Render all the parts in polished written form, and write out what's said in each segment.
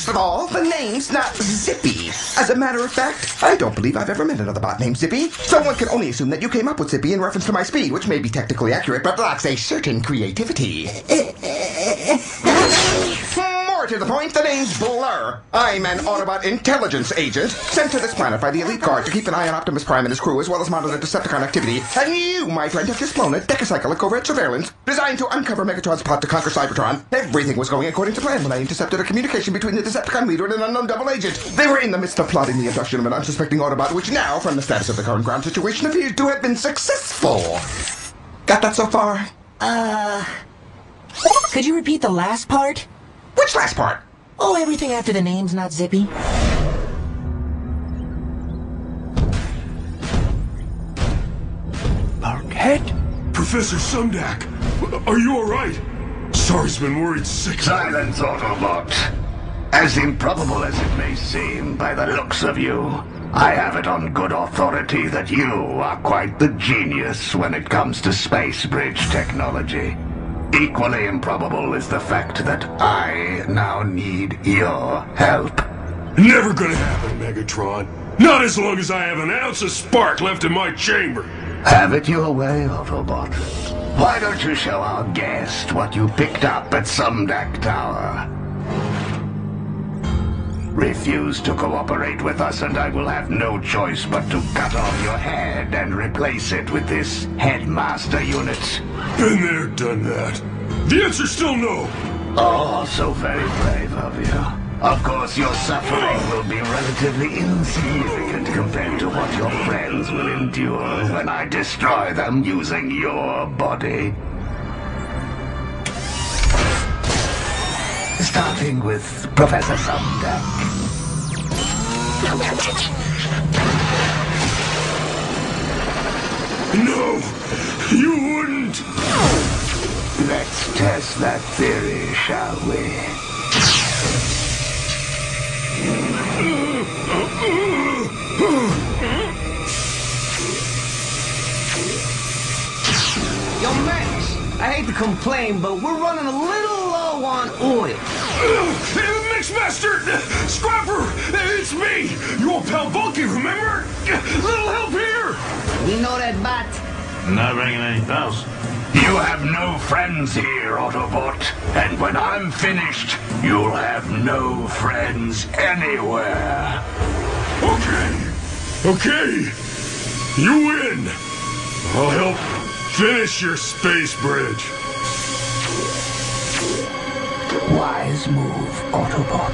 First of all, the name's not Zippy. As a matter of fact, I don't believe I've ever met another bot named Zippy. So one can only assume that you came up with Zippy in reference to my speed, which may be technically accurate, but lacks a certain creativity. More to the point, the name's Blur. I'm an Autobot intelligence agent sent to this planet by the Elite Guard to keep an eye on Optimus Prime and his crew, as well as monitor Decepticon activity. And you, my friend, have just flown a decacycle of covert surveillance designed to uncover Megatron's plot to conquer Cybertron. Everything was going according to plan when I intercepted a communication between the Decepticon leader and an unknown double agent. They were in the midst of plotting the abduction of an unsuspecting Autobot, which now, from the status of the current ground situation, appears to have been successful. Got that so far? Could you repeat the last part? Which last part? Oh, everything after the name's not Zippy. Bulkhead? Professor Sumdak, are you alright? Sorry's been worried sick. Silence, Autobot. As improbable as it may seem by the looks of you, I have it on good authority that you are quite the genius when it comes to space bridge technology. Equally improbable is the fact that I now need your help. Never gonna happen, Megatron. Not as long as I have an ounce of spark left in my chamber. Have it your way, Autobot. Why don't you show our guest what you picked up at Sumdak Tower? Refuse to cooperate with us and I will have no choice but to cut off your head and replace it with this headmaster unit. Been there, done that. The answer's still no. Oh, so very brave of you. Of course, your suffering will be relatively insignificant compared to what your friends will endure when I destroy them using your body. Starting with Professor Sumdak. No, you wouldn't. Let's test that theory, shall we? Yo, Max, I hate to complain, but we're running a little low on oil. Mixmaster! Scrapper! It's me! Your old pal Bulky, remember? Little help here! We know that, Bat. Not bringing any bells. You have no friends here, Autobot. And when I'm finished, you'll have no friends anywhere. Okay. You win. I'll help finish your space bridge. Wise move, Autobot.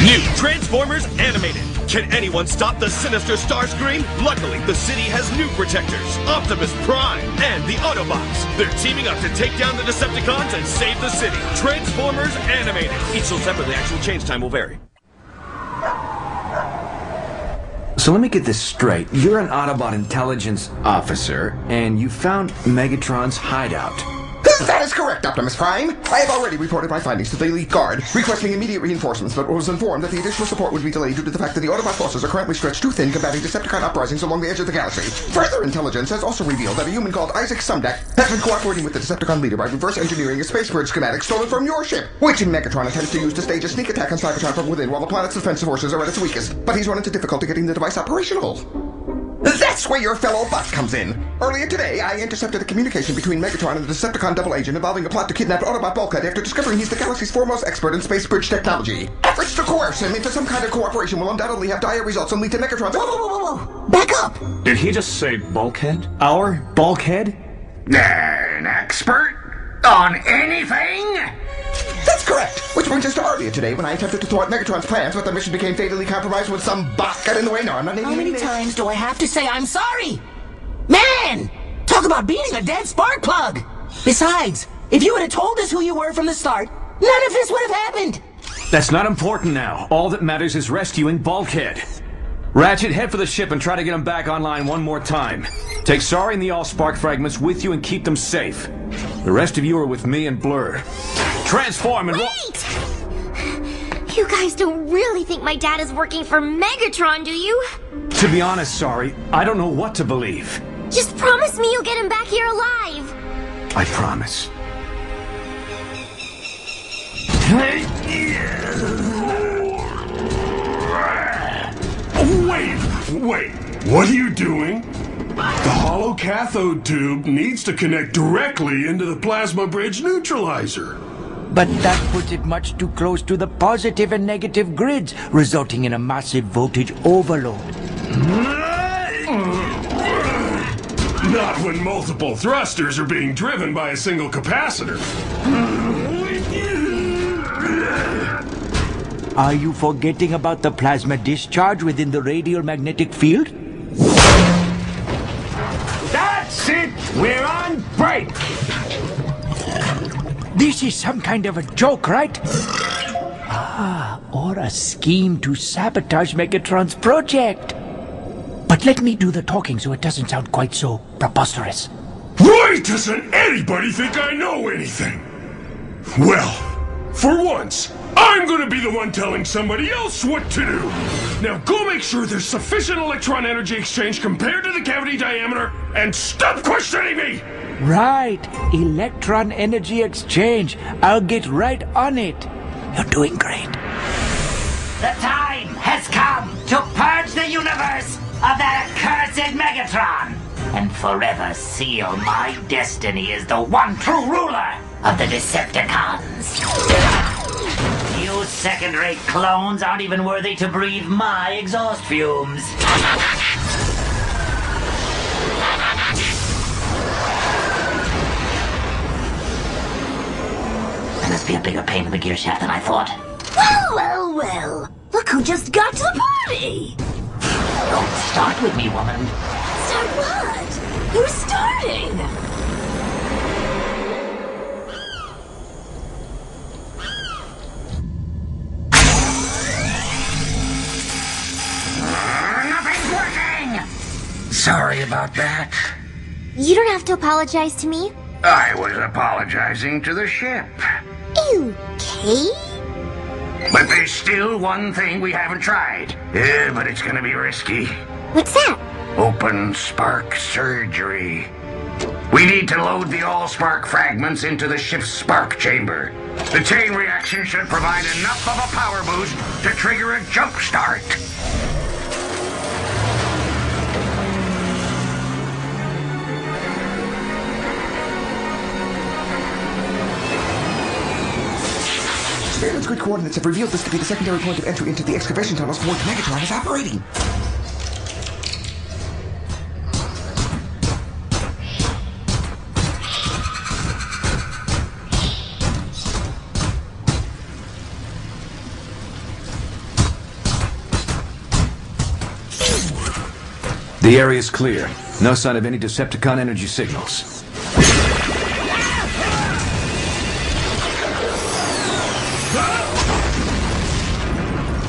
New Transformers Animated. Can anyone stop the sinister Starscream? Luckily, the city has new protectors, Optimus Prime and the Autobots. They're teaming up to take down the Decepticons and save the city. Transformers Animated. Each sold separately, actual change time will vary. So let me get this straight. You're an Autobot intelligence officer, and you found Megatron's hideout. That is correct, Optimus Prime. I have already reported my findings to the Elite Guard, requesting immediate reinforcements, but was informed that the additional support would be delayed due to the fact that the Autobot forces are currently stretched too thin combating Decepticon uprisings along the edge of the galaxy. Further intelligence has also revealed that a human called Isaac Sumdak has been cooperating with the Decepticon leader by reverse engineering a space bridge schematic stolen from your ship, which Megatron attempts to use to stage a sneak attack on Cybertron from within while the planet's defensive forces are at its weakest. But he's run into difficulty getting the device operational. That's where your fellow bot comes in. Earlier today, I intercepted a communication between Megatron and the Decepticon double agent involving a plot to kidnap Autobot Bulkhead after discovering he's the galaxy's foremost expert in space bridge technology. Efforts to coerce him into some kind of cooperation will undoubtedly have dire results and lead to Megatron's— Whoa! Back up! Did he just say bulkhead? Our bulkhead? An expert? On anything? That's correct! Which brings us to earlier today when I attempted to thwart Megatron's plans, but the mission became fatally compromised when some bot got in the way. No, I'm not naming How many names. times do I have to say I'm sorry? Man! Talk about beating a dead spark plug! Besides, if you would have told us who you were from the start, none of this would have happened! That's not important now. All that matters is rescuing Bulkhead. Ratchet, head for the ship and try to get him back online one more time. Take Sorry and the Allspark fragments with you and keep them safe. The rest of you are with me and Blur. Transform and— Wait! You guys don't really think my dad is working for Megatron, do you? To be honest, Sorry, I don't know what to believe. Just promise me you'll get him back here alive. I promise. Wait, what are you doing? The hollow cathode tube needs to connect directly into the plasma bridge neutralizer. But that puts it much too close to the positive and negative grids, resulting in a massive voltage overload. Not when multiple thrusters are being driven by a single capacitor. Are you forgetting about the plasma discharge within the radial magnetic field? That's it! We're on break! This is some kind of a joke, right? Or a scheme to sabotage Megatron's project. But let me do the talking so it doesn't sound quite so preposterous. Why doesn't anybody think I know anything? Well, for once, I'm gonna be the one telling somebody else what to do. Now go make sure there's sufficient electron energy exchange compared to the cavity diameter, and stop questioning me! Right, electron energy exchange. I'll get right on it. You're doing great. The time has come to purge the universe of that accursed Megatron and forever seal my destiny as the one true ruler of the Decepticons. You second-rate clones aren't even worthy to breathe my exhaust fumes. That must be a bigger pain in the gear shaft than I thought. Well, well, well. Look who just got to the party. Don't start with me, woman. Start what? Who's starting? Nothing's working! Sorry about that. You don't have to apologize to me. I was apologizing to the ship. Okay? But there's still one thing we haven't tried. But it's gonna be risky. What's that? Open spark surgery. We need to load the all-spark fragments into the ship's spark chamber. The chain reaction should provide enough of a power boost to trigger a jump start. Surveillance grid coordinates have revealed this to be the secondary point of entry into the excavation tunnels for which Megatron is operating. The area's clear. No sign of any Decepticon energy signals.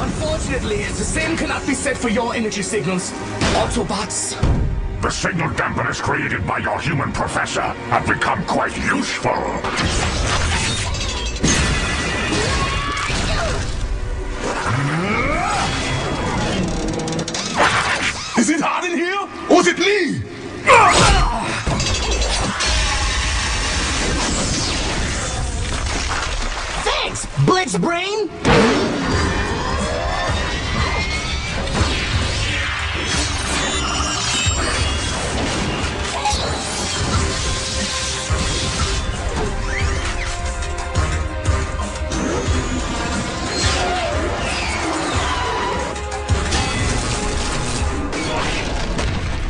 Unfortunately, the same cannot be said for your energy signals. Autobots. The signal dampeners created by your human professor have become quite useful. Is it hot in here? Or is it me? Thanks, Blitz Brain!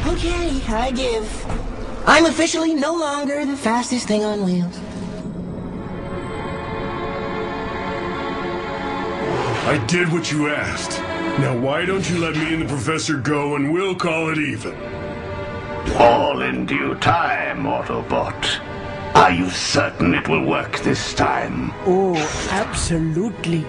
Okay, I give. I'm officially no longer the fastest thing on wheels. I did what you asked. Now why don't you let me and the professor go and we'll call it even? All in due time, Autobot. Are you certain it will work this time? Oh, absolutely.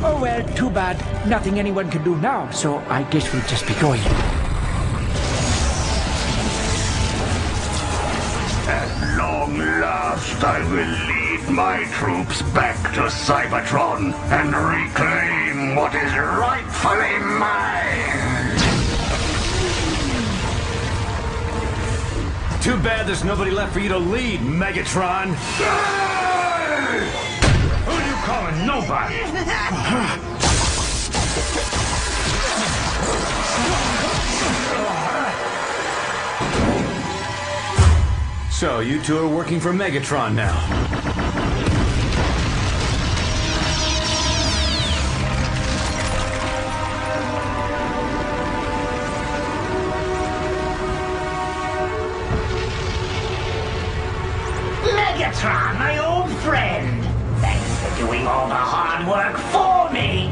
Oh well, too bad. Nothing anyone can do now, so I guess we'll just be going. At long last, I will lead my troops back to Cybertron and reclaim what is rightfully mine. Too bad there's nobody left for you to lead, Megatron. Who do you calling nobody. So, you two are working for Megatron now. Megatron, my old friend. Thanks for doing all the hard work for me.